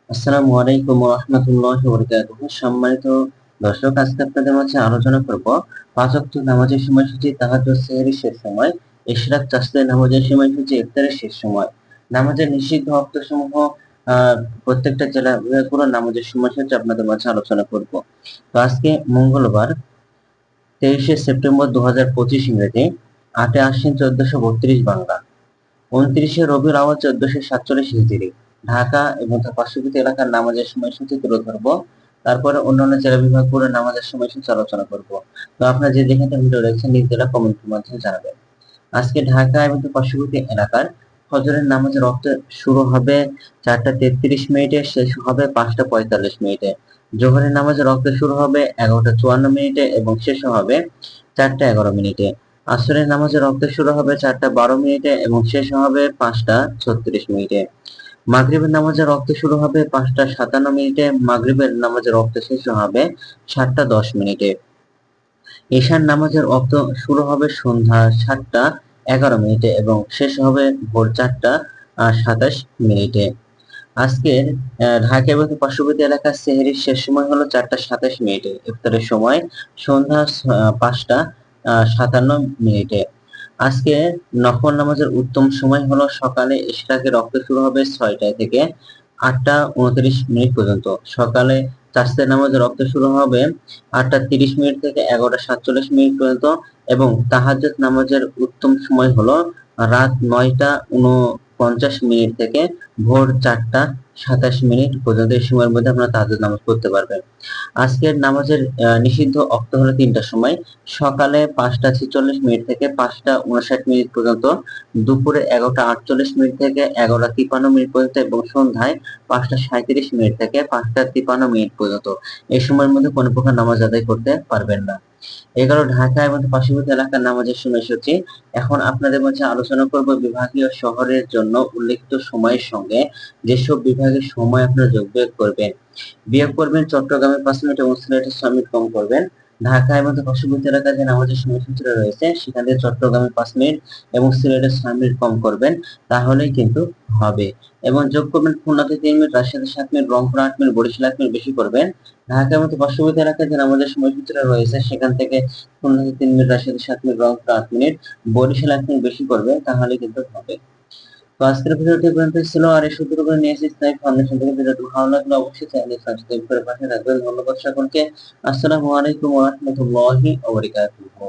আসসালামু আলাইকুম ওয়া রাহমাতুল্লাহি ওয়া বারাকাতুহু। সম্মানিত দর্শক, আজকে আপনাদের মাঝে আলোচনা করব পাঁচ ওয়াক্ত নামাজের সময়সূচি, তাহাজ্জুদ, সেহরির শেষ সময়, ইশরাক, চাষতের নামাজের সময়সূচি, ইফতারের শেষ সময়, নামাজের নিষিদ্ধ ওয়াক্তসমূহ, প্রত্যেকটা জেলা বিভাগগুলো নামাজের সময়সূচি আপনাদের মাঝে আলোচনা করব। তো আজকে মঙ্গলবার 23শে সেপ্টেম্বর 2025 ইংরেজি, 8 আশ্বিন 1432 বাংলা, 29শে রবিউল আউয়াল 1447 হিজরি। ঢাকা এবং তার পার্শ্ববর্তী এলাকার নামাজের সময়সূচি তুলে ধরব। তারপরে অন্যান্য জেলা বিভাগগুলোর নামাজের সময়সূচি আলোচনা করব। তো আপনারা যে যেখানে ভিডিও দেখছেন নিজ জেলা কমেন্টের মাধ্যমে জানাবেন। আজকে ঢাকা এবং তার পার্শ্ববর্তী এলাকার ফজরের নামাজের ওয়াক্ত শুরু হবে 4টা 33 মিনিটে, শেষ হবে 5টা 45 মিনিটে। জোহরের নামাজের ওয়াক্ত শুরু হবে 11টা 54 মিনিটে এবং শেষ হবে 4টা 11 মিনিটে। আসরের নামাজের ওয়াক্ত শুরু হবে 4টা 12 মিনিটে এবং শেষ হবে 5টা 36 মিনিটে। মাগরিবের নামাজের ওয়াক্ত শুরু হবে 5টা 57 মিনিটে, মাগরিবের নামাজের ওয়াক্ত শেষ হবে 7টা 10 মিনিটে। এশার নামাজের ওয়াক্ত শুরু হবে সন্ধ্যা 7টা 11 মিনিটে এবং শেষ হবে ভোর 4টা 27 মিনিটে। আজকের ঢাকা এবং পার্শ্ববর্তী এলাকার সেহরির শেষ সময় হলো 4টা 27 মিনিটে। ইফতারের সময় সন্ধ্যা 5টা 57 মিনিটে। আজকে নফল নামাজের উত্তম সময় হলো সকালে ইশরাকের ওয়াক্ত শুরু হবে 6টা থেকে 8টা 29 মিনিট পর্যন্ত। সকালে চাষতের নামাজের ওয়াক্ত শুরু হবে 8টা 30 মিনিট থেকে 11টা 47 মিনিট পর্যন্ত এবং তাহাজ্জুদ নামাজের উত্তম সময় হলো রাত 9টা 49 মিনিট থেকে ভোর 4টা 27 মিনিট পর্যন্ত। এই সময়ের মধ্যে আপনারা তাহাজ্জুদ নামাজ পড়তে পারবেন। আজকের নামাজের নিষিদ্ধ ওয়াক্ত হলো তিনটার সময়: সকালে 5টা 46 মিনিট থেকে 5টা 59 মিনিট পর্যন্ত, দুপুরে 11টা 48 মিনিট থেকে 11টা 53 মিনিট পর্যন্ত এবং সন্ধ্যায় 5টা 37 মিনিট থেকে 5টা 53 মিনিট পর্যন্ত। এই সময়ের মধ্যে কোনো প্রকার নামাজ আদায় করতে পারবেন না। এগুলো ঢাকা এবং পার্শ্ববর্তী এলাকার নামাজের সময়সূচি। এখন আপনাদের মাঝে আলোচনা করব বিভাগীয় শহরের জন্য উল্লেখিত সময়ের সঙ্গে যেসব বিভাগের সময় আপনারা যোগ বিয়োগ করবেন। বিয়োগ করবেন চট্টগ্রামে 5 মিনিট এবং সিলেটে 6 মিনিট কম করবেন। ঢাকা এবং তার পার্শ্ববর্তী এলাকায় যে নামাজের সময়সূচিটা রয়েছে সেখান থেকে চট্টগ্রামে 5 মিনিট এবং সিলেটে 6 মিনিট কম করবেন, তাহলেই কিন্তু হবে। এবং যোগ করবেন খুলনাতে 3 মিনিট, রাজশাহীতে 7 minute, Rangpur 8 minute, Barishal 1 minute বেশি করবেন। ঢাকা এবং তার পার্শ্ববর্তী এলাকায় যে নামাজের সময়সূচিটা রয়েছে সেখান থেকে খুলনাতে 3 মিনিট, রাজশাহীতে 7 minute, Rangpur 8 minute, Barishal 1 minute বেশি করবে, তাহলে কিন্তু হবে। তো আজকের ভিডিওটি এই পর্যন্তই ছিল। আর এই সূত্র করে নিয়ে এসেছি স্নাইপ ফাউন্ডেশন থেকে। ভিডিওটি ভালো লাগলে অবশ্যই চ্যানেলটি সাবস্ক্রাইব করে পাশে থাকবেন। ধন্যবাদ সকলকে। আসসালামু আলাইকুম ওয়া রাহমাতুল্লাহি ওয়া বারাকাতুহু।